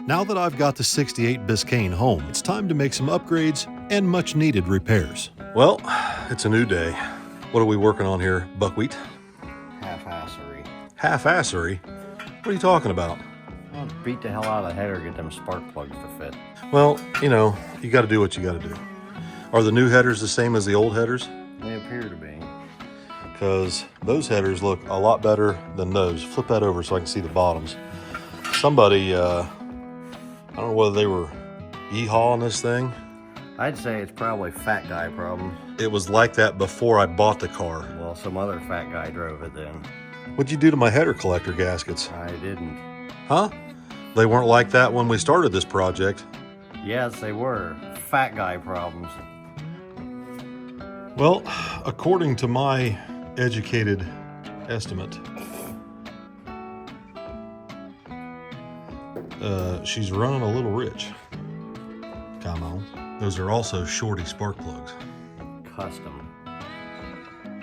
Now that I've got the 68 Biscayne home, it's time to make some upgrades and much needed repairs. Well, it's a new day. What are we working on here, buckwheat? Half-assery. Half-assery? What are you talking about? Well, beat the hell out of the header, get them spark plugs to fit. Well, you know, you got to do what you got to do. Are the new headers the same as the old headers? They appear to be. Because those headers look a lot better than those. Flip that over so I can see the bottoms. Somebody, I don't know whether they were yeehawing this thing. I'd say it's probably fat guy problem. It was like that before I bought the car. Well, some other fat guy drove it then. What'd you do to my header collector gaskets? I didn't. Huh? They weren't like that when we started this project. Yes, they were. Fat guy problems. Well, according to my educated estimate, she's running a little rich. Come on. Those are also shorty spark plugs. Custom.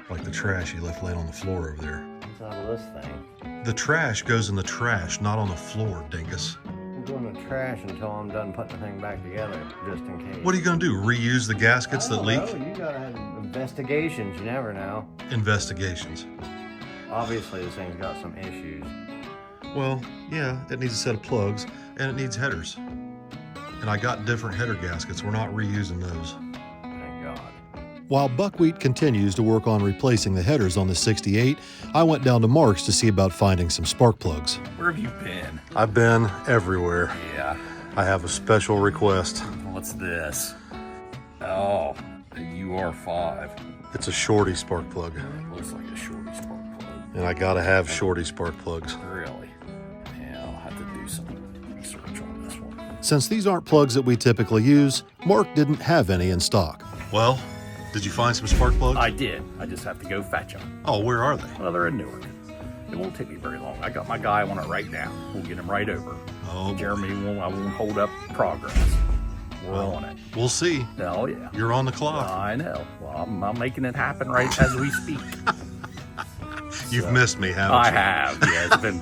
Like the trash you left laying on the floor over there. What's out of this thing? The trash goes in the trash, not on the floor, dingus. I'm doing the trash until I'm done putting the thing back together, just in case. What are you going to do, reuse the gaskets that leak? Oh, you gotta have investigations, you never know. Investigations. Obviously, this thing's got some issues. Well, yeah, it needs a set of plugs, and it needs headers. And I got different header gaskets. We're not reusing those. Thank God. While Buckwheat continues to work on replacing the headers on the 68, I went down to Mark's to see about finding some spark plugs. Where have you been? I've been everywhere. Yeah. I have a special request. What's this? Oh, a UR5. It's a shorty spark plug, Looks like a shorty spark plug. and I gotta have shorty spark plugs. Really? Yeah, I'll have to do some research on this one. Since these aren't plugs that we typically use, Mark didn't have any in stock. Well, did you find some spark plugs? I did. I just have to go fetch them. Oh, where are they? Well, they're in Newark. It won't take me very long. I got my guy on it right now. We'll get him right over. Oh, Jeremy I won't hold up progress. We're on it. we'll see. Oh, yeah. You're on the clock. I know. Well, I'm making it happen right as we speak. You've missed me, haven't I you? have. Yeah, it's been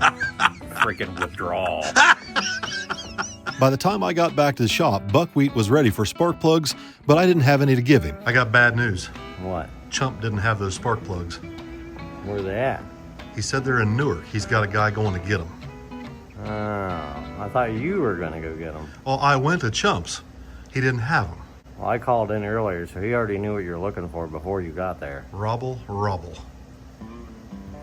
freaking withdrawal. By the time I got back to the shop, Buckwheat was ready for spark plugs, but I didn't have any to give him. I got bad news. What? Chump didn't have those spark plugs. Where are they at? He said they're in Newark. He's got a guy going to get them. Oh, I thought you were gonna go get them. Well, I went to Chump's. He didn't have them. Well, I called in earlier, so he already knew what you were looking for before you got there. Rubble.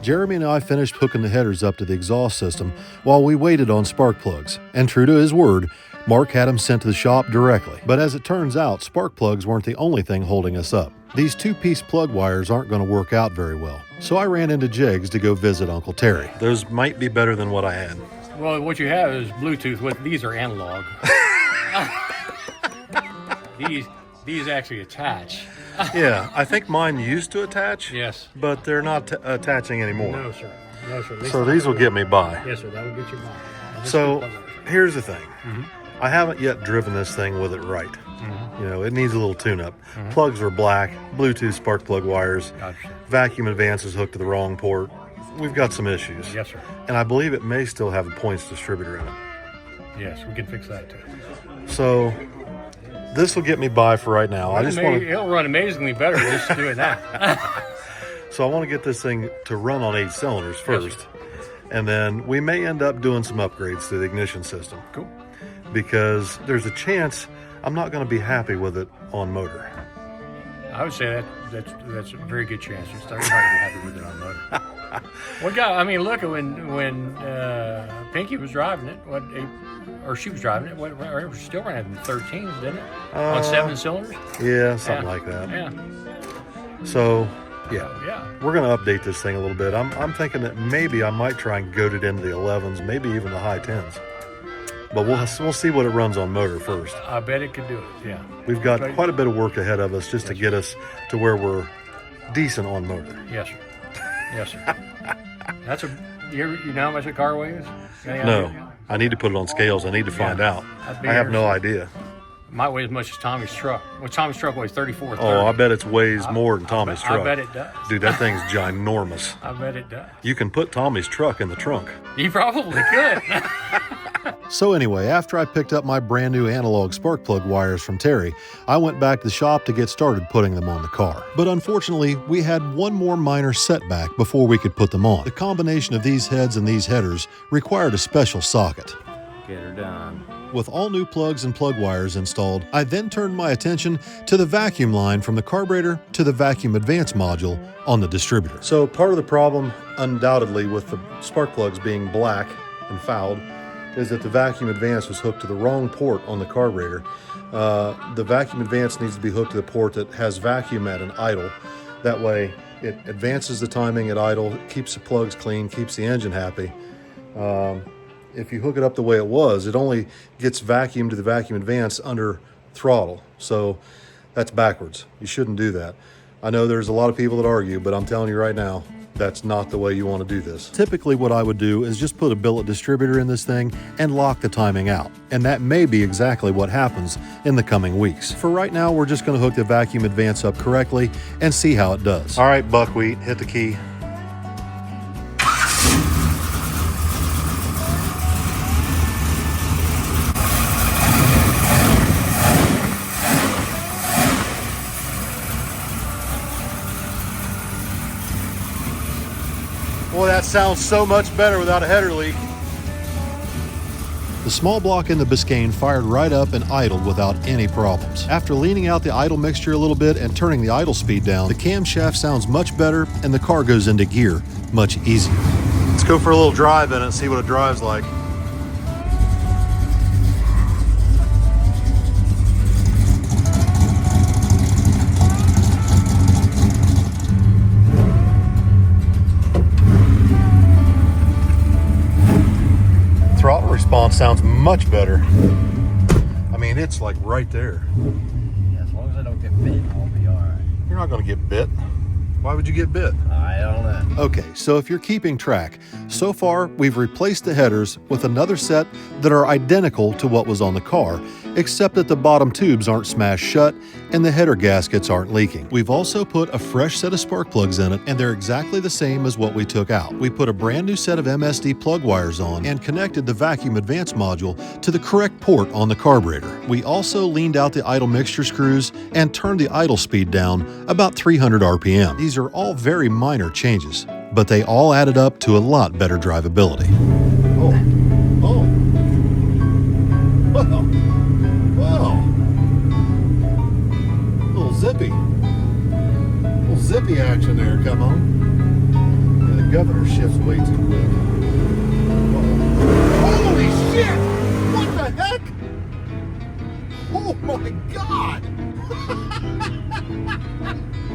Jeremy and I finished hooking the headers up to the exhaust system while we waited on spark plugs. And true to his word, Mark had them sent to the shop directly. But as it turns out, spark plugs weren't the only thing holding us up. These two-piece plug wires aren't going to work out very well. So I ran into Jiggs to go visit Uncle Terry. Those might be better than what I had. Well, what you have is Bluetooth. These are analog. these actually attach. Yeah, I think mine used to attach. Yes. But they're not attaching anymore. No, sir. No, sir. So these will get me by. Yes, sir. That will get you by. So here's the thing. I haven't yet driven this thing with it right. You know, it needs a little tune-up. Plugs are black, Bluetooth spark plug wires, Gotcha. vacuum advance is hooked to the wrong port. We've got some issues. Yes, sir. And I believe it may still have a points distributor in it. Yes, we can fix that too. So this will get me by for right now. I just want to. It'll run amazingly better just doing that. So I want to get this thing to run on 8 cylinders first. And then we may end up doing some upgrades to the ignition system. Cool. Because there's a chance I'm not going to be happy with it on motor. I would say that's a very good chance. Just everybody be happy with it on motor. Well, God, I mean, look, when Pinky was driving it, or she was driving it, it was still running 13s, didn't it? On 7 cylinders? Yeah, something like that. Yeah. So, yeah. Yeah. We're going to update this thing a little bit. I'm thinking that maybe I might try and goat it into the 11s, maybe even the high 10s. But we'll see what it runs on motor first. I bet it could do it, yeah. We've got quite a bit of work ahead of us just to get us to where we're decent on motor. Yes, sir. Yes, sir. You know how much a car weighs? No, I need to put it on scales. I need to find out. I have no idea. It might weigh as much as Tommy's truck. Well, Tommy's truck weighs 34. Oh, I bet it weighs more than Tommy's truck. I bet it does. Dude, that thing's ginormous. I bet it does. You can put Tommy's truck in the trunk. You probably could. So anyway, after I picked up my brand new analog spark plug wires from Terry, I went back to the shop to get started putting them on the car. But unfortunately, we had one more minor setback before we could put them on. The combination of these heads and these headers required a special socket. Get her done. With all new plugs and plug wires installed, I then turned my attention to the vacuum line from the carburetor to the vacuum advance module on the distributor. So part of the problem, undoubtedly, with the spark plugs being black and fouled, is that the vacuum advance was hooked to the wrong port on the carburetor. The vacuum advance needs to be hooked to the port that has vacuum at an idle. That way it advances the timing at idle, keeps the plugs clean, keeps the engine happy. If you hook it up the way it was, it only gets vacuum to the vacuum advance under throttle. So that's backwards. You shouldn't do that. I know there's a lot of people that argue, but I'm telling you right now, that's not the way you want to do this. Typically what I would do is just put a billet distributor in this thing and lock the timing out. And that may be exactly what happens in the coming weeks. For right now, we're just going to hook the vacuum advance up correctly and see how it does. All right, Buckwheat, hit the key. Boy, that sounds so much better without a header leak. The small block in the Biscayne fired right up and idled without any problems. After leaning out the idle mixture a little bit and turning the idle speed down, the camshaft sounds much better and the car goes into gear much easier. Let's go for a little drive in it and see what it drives like. Throttle response sounds much better. I mean, it's like right there. Yeah, as long as I don't get bit, I'll be all right. You're not going to get bit. Why would you get bit? I don't know. Okay, so if you're keeping track, so far we've replaced the headers with another set that are identical to what was on the car, except that the bottom tubes aren't smashed shut and the header gaskets aren't leaking. We've also put a fresh set of spark plugs in it, and they're exactly the same as what we took out. We put a brand new set of MSD plug wires on and connected the vacuum advance module to the correct port on the carburetor. We also leaned out the idle mixture screws and turned the idle speed down about 300 RPM. These are all very minor changes, but they all added up to a lot better drivability. Oh. Wow. Little zippy action there, come on. Yeah, the governor shifts way too quick. Holy shit! What the heck? Oh my God!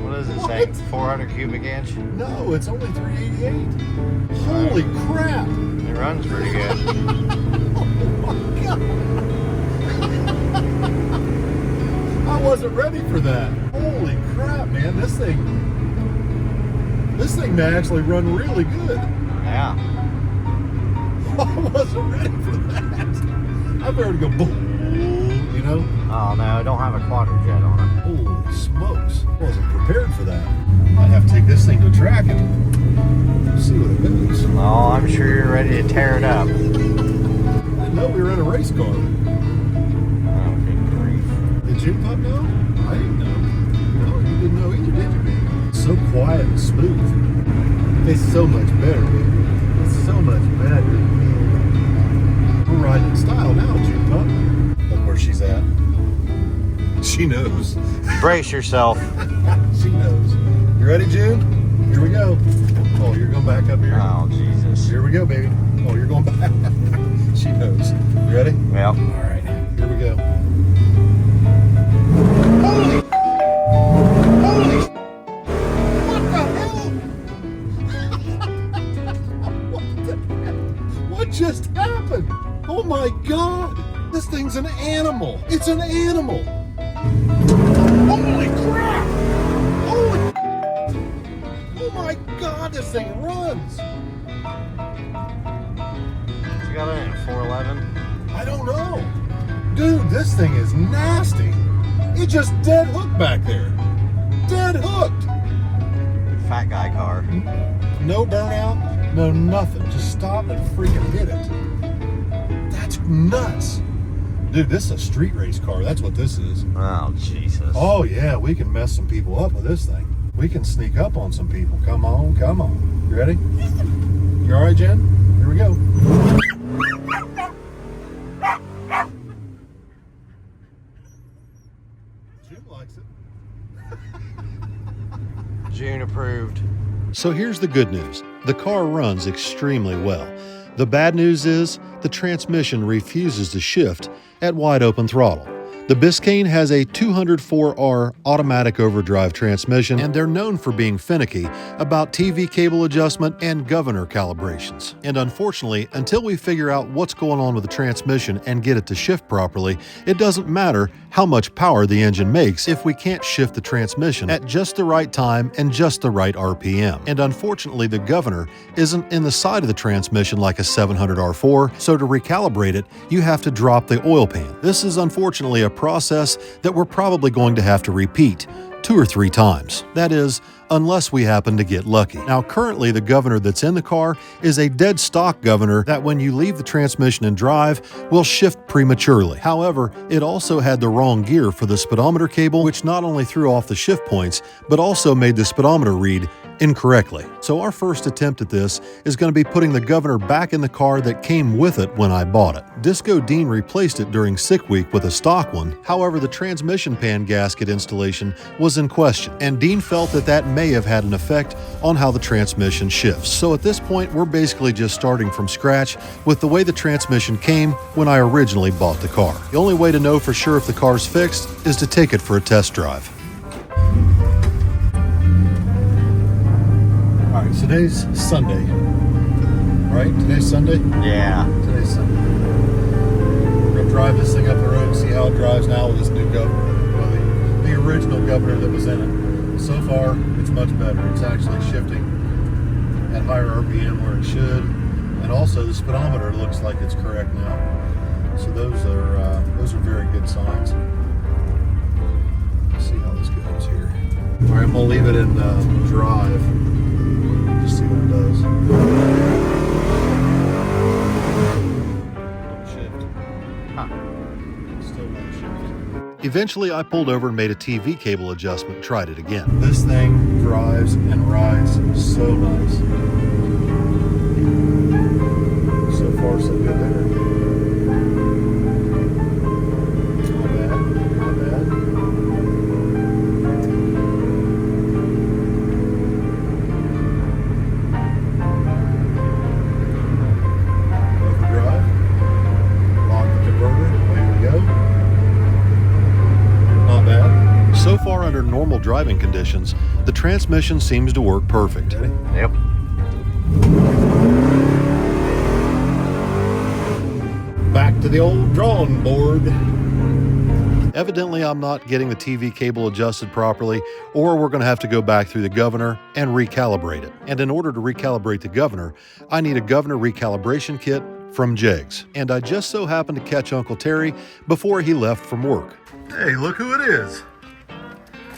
What does it say? 400 cubic inch? No, it's only 388. Holy crap! It runs pretty good. Oh my God! I wasn't ready for that. Holy crap, man! This thing may actually run really good. Yeah. I wasn't ready for that. I better go boom, you know? Oh no, I don't have a quadrijet on it. Holy smokes! Wasn't prepared for that. Might have to take this thing to track and see what it does. Oh, I'm sure you're ready to tear it up. I didn't know we were in a race car. Oh, good grief. Did you, Pup, know? I didn't know. No, you didn't know either, did you, man? It's so quiet and smooth. It's so much better, man. It's so much better. We're riding in style now, June Pup. Look where she's at. She knows. Brace yourself. She knows. You ready, June? Here we go. Oh, you're going back up here? Oh, Jesus. Here we go, baby. Oh, you're going back. She knows. You ready? Well. All right. Here we go. Holy! What the hell? What just happened? Oh my God! This thing's an animal. It's an animal. Holy crap! Holy! Oh my God! This thing runs. You got it at 411? I don't know. Dude, this thing is nasty. It just dead hooked back there. Dead hooked. Fat guy car. No burnout, no nothing. Just stop and freaking hit it. That's nuts. Dude, this is a street race car. That's what this is. Oh, Jesus. Oh, yeah, we can mess some people up with this thing. We can sneak up on some people. Come on, come on. You ready? You all right, Jen? Here we go. Jim likes it. June approved. So here's the good news. The car runs extremely well. The bad news is the transmission refuses to shift at wide open throttle. The Biscayne has a 204R automatic overdrive transmission, and they're known for being finicky about TV cable adjustment and governor calibrations. And unfortunately, until we figure out what's going on with the transmission and get it to shift properly, it doesn't matter how much power the engine makes if we can't shift the transmission at just the right time and just the right RPM. And unfortunately, the governor isn't in the side of the transmission like a 700R4, so to recalibrate it, you have to drop the oil pan. This is unfortunately a process that we're probably going to have to repeat 2 or 3 times. That is, unless we happen to get lucky. Now, currently, the governor that's in the car is a dead stock governor that when you leave the transmission in drive will shift prematurely. However, it also had the wrong gear for the speedometer cable, which not only threw off the shift points, but also made the speedometer read incorrectly. So our first attempt at this is going to be putting the governor back in the car that came with it when I bought it. Disco Dean replaced it during sick week with a stock one. However, the transmission pan gasket installation was in question, and Dean felt that that may have had an effect on how the transmission shifts. So at this point, we're basically just starting from scratch with the way the transmission came when I originally bought the car. The only way to know for sure if the car's fixed is to take it for a test drive. All right, today's Sunday, right? Today's Sunday? Yeah. Today's Sunday. We're going to drive this thing up the road and see how it drives now with this new governor, well, the original governor that was in it. So far, it's much better. It's actually shifting at higher RPM where it should, and also the speedometer looks like it's correct now. So those are very good signs. Let's see how this goes here. All right, I'm gonna leave it in drive. Just see what it does. Don't shift. Huh. Still won't shift. Eventually, I pulled over and made a TV cable adjustment and tried it again. This thing drives and rides so nice. So far, so good there. Not bad, not bad. Overdrive. Lock the converter. Away we go. Not bad. So far, under normal driving conditions, the transmission seems to work perfect. Yep. Back to the old drawing board. Evidently, I'm not getting the TV cable adjusted properly, or we're going to have to go back through the governor and recalibrate it. And in order to recalibrate the governor, I need a governor recalibration kit from Jegs. And I just so happened to catch Uncle Terry before he left from work. Hey, look who it is.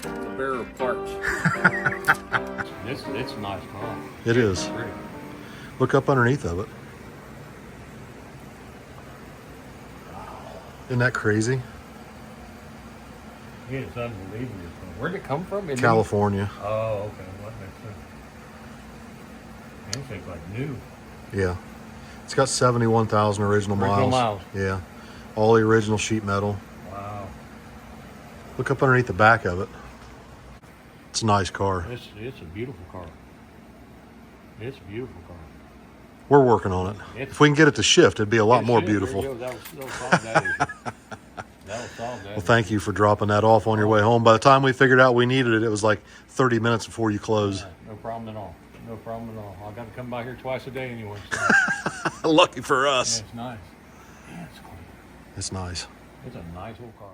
The bearer of parts. It's a nice car. It is. Pretty. Look up underneath of it. Isn't that crazy? Yeah, it's unbelievable. Where'd it come from? California. Oh, okay. What makes sense? Anything's like new. Yeah. It's got 71,000 original miles. Yeah. All the original sheet metal. Wow. Look up underneath the back of it. It's a nice car. It's a beautiful car. It's a beautiful car. We're working on it. If we can get it to shift, it'd be a lot more beautiful. That'll solve that issue. That'll solve that. Well, thank you for dropping that off on your way home. By the time we figured out we needed it, it was like 30 minutes before you close. No problem at all. No problem at all. I got to come by here twice a day anyway. So. Lucky for us. Yeah, it's nice. Yeah, it's clean. It's nice. It's a nice old car.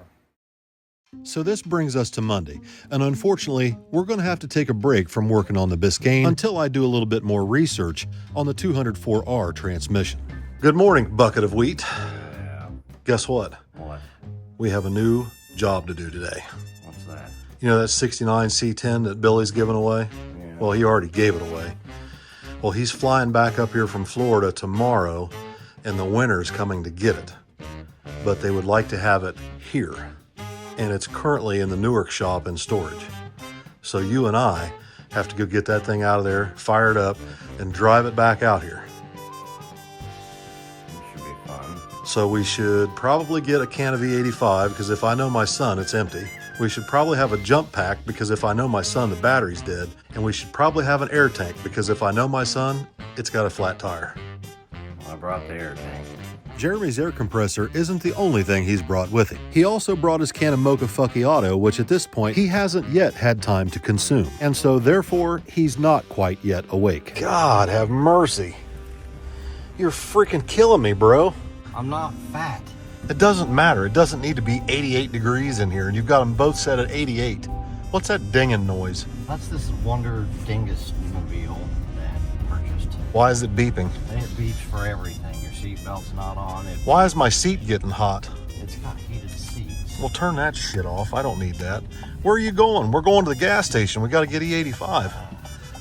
So this brings us to Monday, and unfortunately, we're going to have to take a break from working on the Biscayne until I do a little bit more research on the 204R transmission. Good morning, bucket of wheat. Yeah. Guess what? What? We have a new job to do today. What's that? You know that 69 C10 that Billy's giving away? Yeah. Well, he already gave it away. Well, he's flying back up here from Florida tomorrow, and the winter's coming to get it. but they would like to have it here. And it's currently in the Newark shop in storage. So you and I have to go get that thing out of there, fire it up, and drive it back out here. It should be fun. So we should probably get a can of E85, because if I know my son, it's empty. We should probably have a jump pack, because if I know my son, the battery's dead. And we should probably have an air tank, because if I know my son, it's got a flat tire. I brought the air tank. Jeremy's air compressor isn't the only thing he's brought with him. He also brought his can of Mocha Fuckiato, which at this point he hasn't yet had time to consume. And so therefore, he's not quite yet awake. God have mercy. You're freaking killing me, bro. I'm not fat. It doesn't matter. It doesn't need to be 88 degrees in here, and you've got them both set at 88. What's that dinging noise? That's this Wonder Dingus mobile that I purchased. Why is it beeping? And it beeps for everything. Your seatbelt's not on. Why is my seat getting hot? It's got heated seats. Well, turn that shit off. I don't need that. Where are you going? We're going to the gas station. We got to get E85.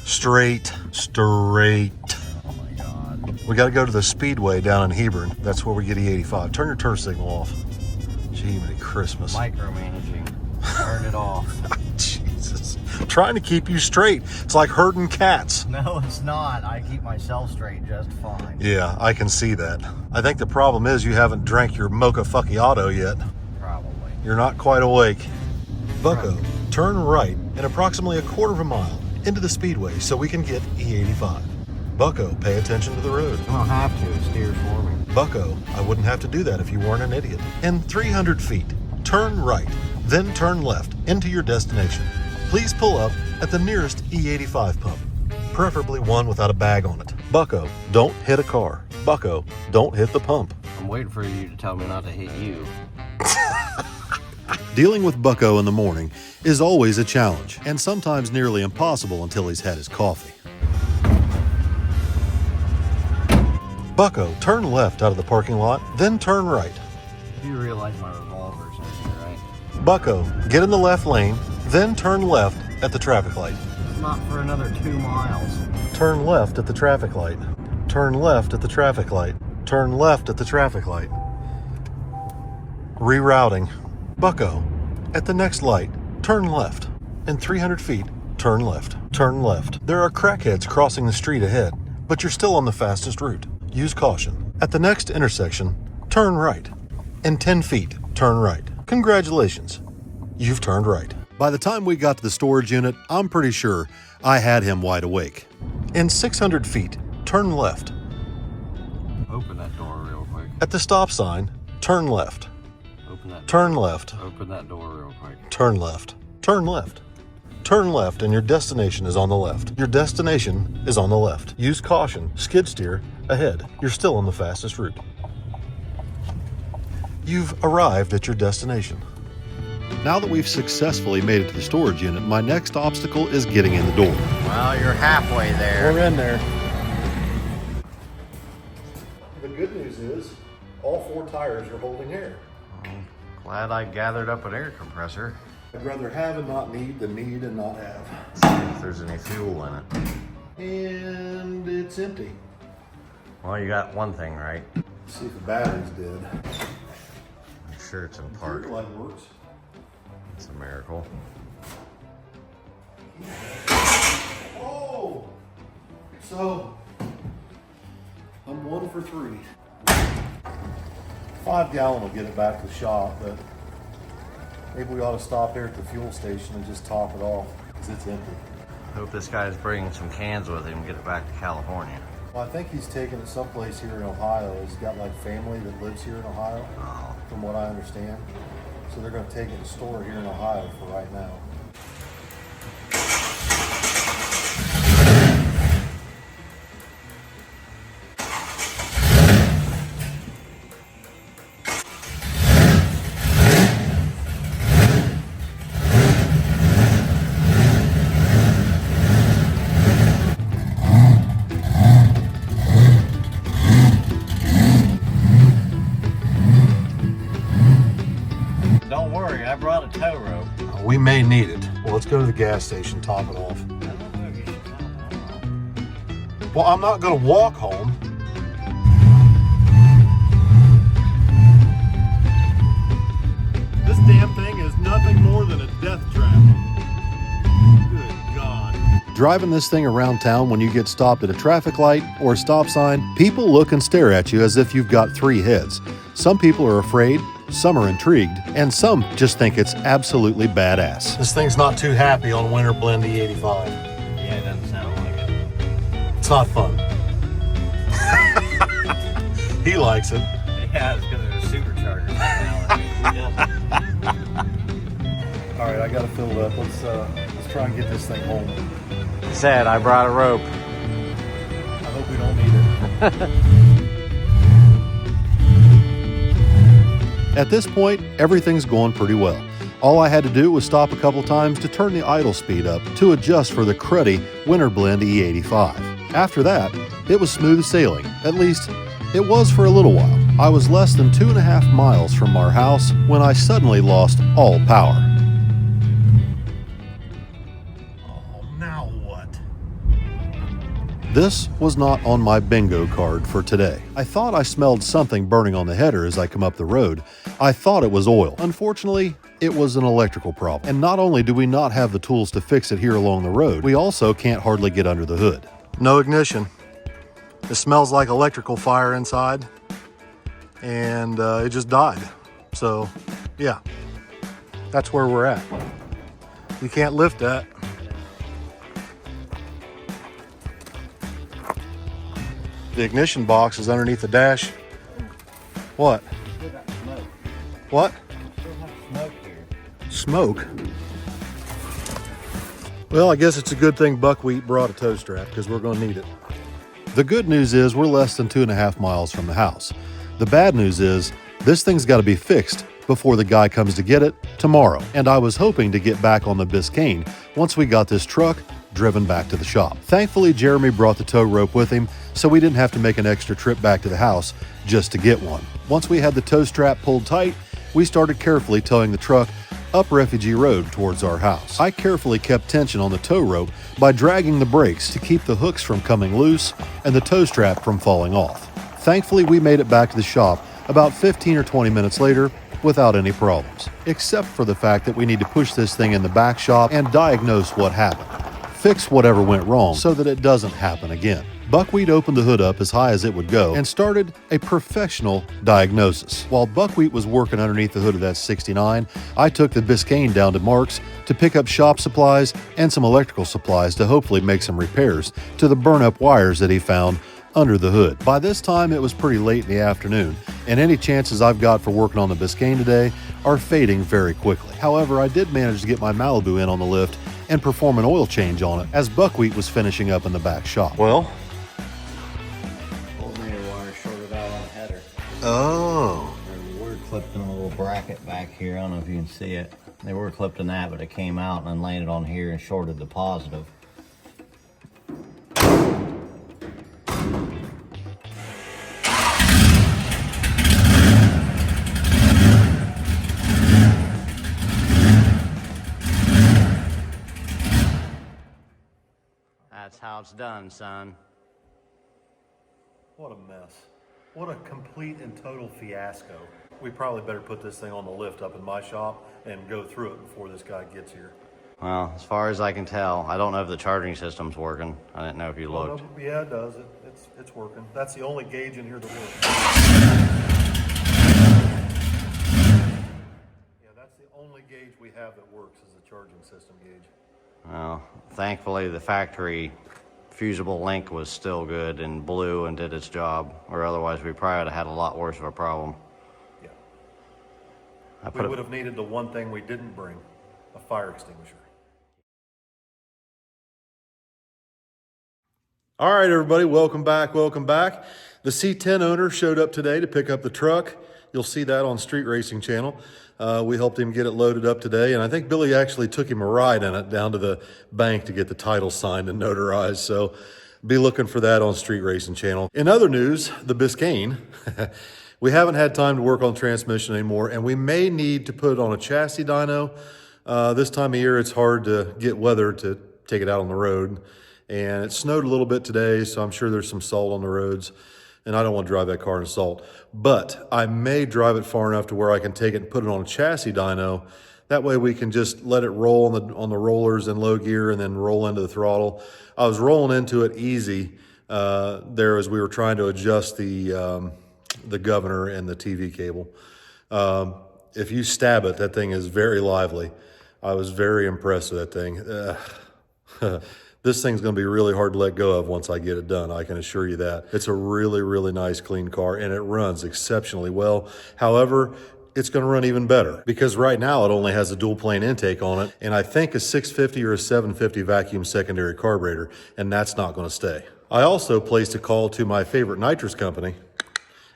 Straight. Oh my God. We got to go to the Speedway down in Hebron. That's where we get E85. Turn your turn signal off. Gee, Merry Christmas. Micromanaging. Turn it off. Jesus. Trying to keep you straight. It's like herding cats. No, it's not. I keep myself straight just fine. Yeah, I can see that. I think the problem is you haven't drank your Mocha Fuckiato yet. Probably. You're not quite awake. Bucko, turn right in approximately a quarter of a mile into the Speedway so we can get E85. Bucko, pay attention to the road. I don't have to. It steers for me. Bucko, I wouldn't have to do that if you weren't an idiot. In 300 feet, turn right, then turn left into your destination. Please pull up at the nearest E85 pump, preferably one without a bag on it. Bucko, don't hit a car. Bucko, don't hit the pump. I'm waiting for you to tell me not to hit you. Dealing with Bucko in the morning is always a challenge, and sometimes nearly impossible until he's had his coffee. Bucko, turn left out of the parking lot, then turn right. You realize my revolver's in here, right? Bucko, get in the left lane, then turn left at the traffic light. Not for another 2 miles. Turn left at the traffic light. Turn left at the traffic light. Turn left at the traffic light. Rerouting. Bucko, at the next light, turn left. In 300 feet, turn left. Turn left. There are crackheads crossing the street ahead, but you're still on the fastest route. Use caution. At the next intersection, turn right. In 10 feet, turn right. Congratulations, you've turned right. By the time we got to the storage unit, I'm pretty sure I had him wide awake. In 600 feet, turn left. Open that door real quick. At the stop sign, turn left. Open that door. Turn left. Open that door real quick. Turn left. Turn left. Turn left and your destination is on the left. Your destination is on the left. Use caution. Skid steer ahead. You're still on the fastest route. You've arrived at your destination. Now that we've successfully made it to the storage unit, my next obstacle is getting in the door. Well, you're halfway there. We're in there. The good news is all 4 tires are holding air. Glad I gathered up an air compressor. I'd rather have and not need than need and not have. See if there's any fuel in it. And it's empty. Well, you got one thing right. See if the battery's dead. I'm sure it's in park. Your light works. It's a miracle. Oh! So, I'm 1 for 3. 5 gallon will get it back to the shop, but maybe we ought to stop here at the fuel station and just top it off, because it's empty. Hope this guy's bringing some cans with him and get it back to California. Well, I think he's taking it someplace here in Ohio. He's got like family that lives here in Ohio, Oh. from what I understand. So they're going to take it and store it here in Ohio for right now. Don't worry, I brought a tow rope. We may need it. Well, let's go to the gas station, top it off. I don't know if you should tell them. Well, I'm not going to walk home. Driving this thing around town when you get stopped at a traffic light or a stop sign, people look and stare at you as if you've got three heads. Some people are afraid, some are intrigued, and some just think it's absolutely badass. This thing's not too happy on Winter Blend E85. Yeah, it doesn't sound like it. It's not fun. He likes it. Yeah, it's because there's a supercharger now. All right, I got it filled up. Let's try and get this thing home. Said I brought a rope. I hope we don't need it. At this point, everything's going pretty well. All I had to do was stop a couple times to turn the idle speed up to adjust for the cruddy Winter Blend E85. After that, it was smooth sailing. At least, it was for a little while. I was less than 2.5 miles from our house when I suddenly lost all power. Oh, now what? This was not on my bingo card for today. I thought I smelled something burning on the header as I come up the road. I thought it was oil. Unfortunately, it was an electrical problem. And not only do we not have the tools to fix it here along the road, we also can't hardly get under the hood. No ignition. It smells like electrical fire inside, and it just died. So, yeah, that's where we're at. You can't lift that. The ignition box is underneath the dash. What? What? Smoke here. Smoke? Well, I guess it's a good thing Buckwheat brought a tow strap because we're going to need it. The good news is we're less than 2.5 miles from the house. The bad news is this thing's got to be fixed before the guy comes to get it tomorrow. And I was hoping to get back on the Biscayne once we got this truck driven back to the shop. Thankfully, Jeremy brought the tow rope with him, so we didn't have to make an extra trip back to the house just to get one. Once we had the tow strap pulled tight, we started carefully towing the truck up Refugee Road towards our house. I carefully kept tension on the tow rope by dragging the brakes to keep the hooks from coming loose and the tow strap from falling off. Thankfully, we made it back to the shop about 15 or 20 minutes later without any problems, except for the fact that we need to push this thing in the back shop and diagnose what happened. Fix whatever went wrong so that it doesn't happen again. Buckwheat opened the hood up as high as it would go and started a professional diagnosis. While Buckwheat was working underneath the hood of that 69, I took the Biscayne down to Mark's to pick up shop supplies and some electrical supplies to hopefully make some repairs to the burn-up wires that he found under the hood. By this time, it was pretty late in the afternoon, and any chances I've got for working on the Biscayne today are fading very quickly. However, I did manage to get my Malibu in on the lift and perform an oil change on it as Buckwheat was finishing up in the back shop. Well, Shorted out on the header. oh. There's a word clipped in a little bracket back here. I don't know if you can see it. They were clipped in that, but it came out and then landed on here and shorted the positive. That's how it's done, son. What a mess. What a complete and total fiasco. We probably better put this thing on the lift up in my shop and go through it before this guy gets here. Well, as far as I can tell, I don't know if the charging system's working. I didn't know if you looked. Yeah, it does. It's working. That's the only gauge in here that works. Yeah, that's the only gauge we have that works is the charging system gauge. Well, thankfully the factory fusible link was still good and blew and did its job, or otherwise we probably would have had a lot worse of a problem. Yeah. I We would have needed the one thing we didn't bring, a fire extinguisher. All right, everybody, welcome back, welcome back. The C10 owner showed up today to pick up the truck. You'll see that on Street Racing Channel. We helped him get it loaded up today, and I think Billy actually took him a ride in it down to the bank to get the title signed and notarized, so be looking for that on Street Racing Channel. In other news, the Biscayne, we haven't had time to work on transmission anymore, and we may need to put it on a chassis dyno. This time of year, it's hard to get weather to take it out on the road, and it snowed a little bit today, so I'm sure there's some salt on the roads. And I don't want to drive that car in salt, but I may drive it far enough to where I can take it and put it on a chassis dyno That way we can just let it roll on the rollers in low gear and then roll into the throttle. I was rolling into it easy there as we were trying to adjust the governor and the TV cable. If you stab it, that thing is very lively. I was very impressed with that thing. This thing's going to be really hard to let go of once I get it done. I can assure you that. It's a really, really nice, clean car, and it runs exceptionally well. However, it's going to run even better because right now it only has a dual plane intake on it, and I think a 650 or a 750 vacuum secondary carburetor, and that's not going to stay. I also placed a call to my favorite nitrous company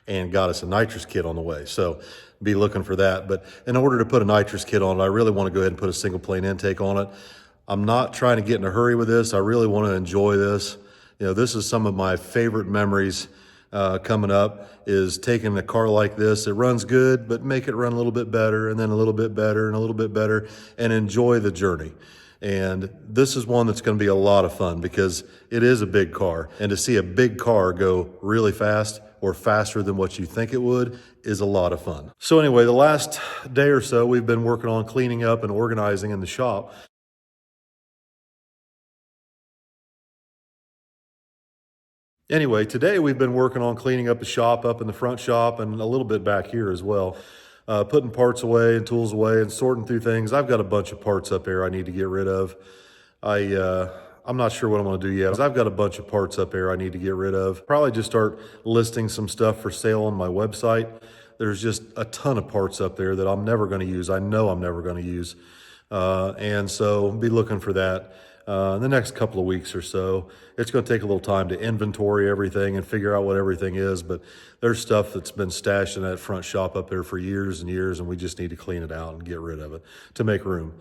and got us a nitrous kit on the way. So be looking for that. But in order to put a nitrous kit on it, I really want to go ahead and put a single plane intake on it. I'm not trying to get in a hurry with this. I really want to enjoy this. You know, this is some of my favorite memories coming up, is taking a car like this. It runs good, but make it run a little bit better, and then a little bit better, and a little bit better, and enjoy the journey. And this is one that's going to be a lot of fun because it is a big car. And to see a big car go really fast or faster than what you think it would is a lot of fun. So anyway, the last day or so, we've been working on cleaning up and organizing in the shop. Anyway, today we've been working on cleaning up the shop, up in the front shop and a little bit back here as well. Putting parts away and tools away and sorting through things. I've got a bunch of parts up there I need to get rid of. I'm not sure what I'm going to do yet. I've got a bunch of parts up there I need to get rid of. Probably just start listing some stuff for sale on my website. There's just a ton of parts up there that I'm never going to use. I know I'm never going to use. And so be looking for that. In the next couple of weeks or so. It's going to take a little time to inventory everything and figure out what everything is, but there's stuff that's been stashed in that front shop up there for years and years, and we just need to clean it out and get rid of it to make room.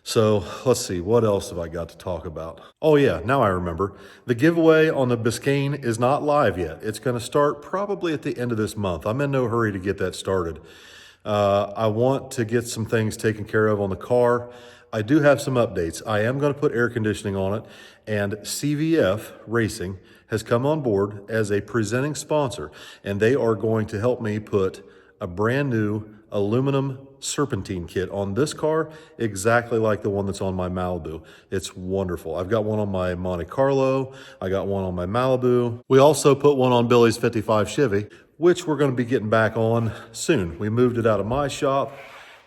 So let's see, what else have I got to talk about? Oh yeah, now I remember. The giveaway on the Biscayne is not live yet. It's going to start probably at the end of this month. I'm in no hurry to get that started. I want to get some things taken care of on the car. I do have some updates. I am going to put air conditioning on it, and CVF Racing has come on board as a presenting sponsor, and they are going to help me put a brand new aluminum serpentine kit on this car, exactly like the one that's on my Malibu. It's wonderful. I've got one on my Monte Carlo. I got one on my Malibu. We also put one on Billy's 55 Chevy, which we're going to be getting back on soon. We moved it out of my shop,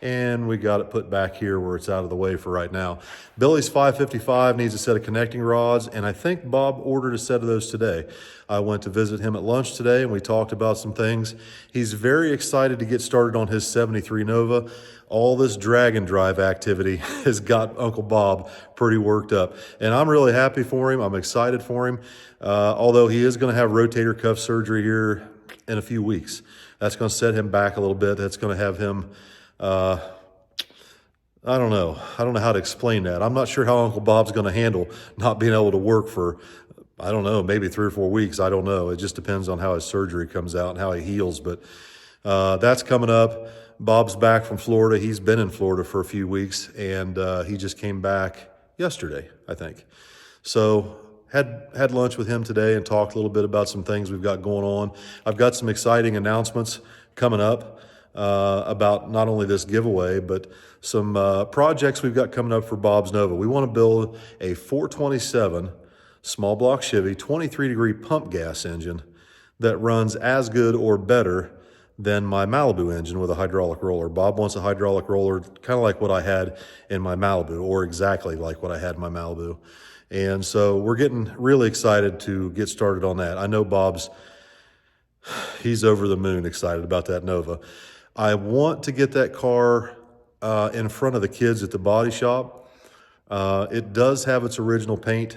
and we got it put back here where it's out of the way for right now. Billy's 555 needs a set of connecting rods, and I think Bob ordered a set of those today. I went to visit him at lunch today, and we talked about some things. He's very excited to get started on his 73 Nova. All this drag and drive activity has got Uncle Bob pretty worked up, and I'm really happy for him. I'm excited for him, although he is going to have rotator cuff surgery here in a few weeks. That's going to set him back a little bit. That's going to have him... I don't know how to explain that. I'm not sure how Uncle Bob's going to handle not being able to work for, I don't know, maybe 3 or 4 weeks. I don't know. It just depends on how his surgery comes out and how he heals. But that's coming up. Bob's back from Florida. He's been in Florida for a few weeks, and he just came back yesterday, I think. So had lunch with him today and talked a little bit about some things we've got going on. I've got some exciting announcements coming up about not only this giveaway, but some projects we've got coming up for Bob's Nova. We want to build a 427 small block Chevy 23-degree pump gas engine that runs as good or better than my Malibu engine with a hydraulic roller. Bob wants a hydraulic roller kind of like what I had in my Malibu, or exactly like what I had in my Malibu. And so we're getting really excited to get started on that. I know he's over the moon excited about that Nova. I want to get that car in front of the kids at the body shop. It does have its original paint,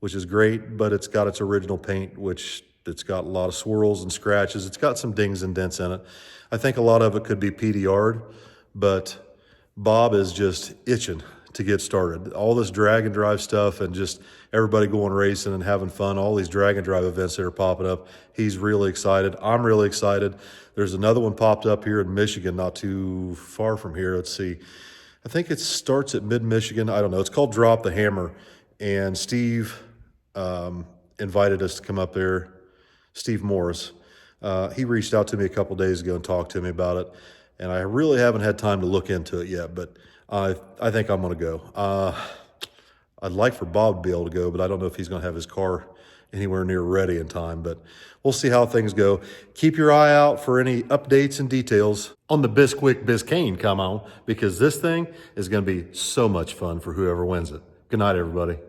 which is great, but it's got its original paint, which it's got a lot of swirls and scratches. It's got some dings and dents in it. I think a lot of it could be PDR'd, but Bob is just itching to get started. All this drag and drive stuff and just everybody going racing and having fun, all these drag and drive events that are popping up. He's really excited. I'm really excited. There's another one popped up here in Michigan, not too far from here. Let's see. I think it starts at mid-Michigan. I don't know. It's called Drop the Hammer. And Steve invited us to come up there. Steve Morris. He reached out to me a couple days ago and talked to me about it. and I really haven't had time to look into it yet, but I think I'm going to go. I'd like for Bob to be able to go, but I don't know if he's going to have his car anywhere near ready in time, but we'll see how things go. Keep your eye out for any updates and details on the Biscayne come on, because this thing is going to be so much fun for whoever wins it. Good night, everybody.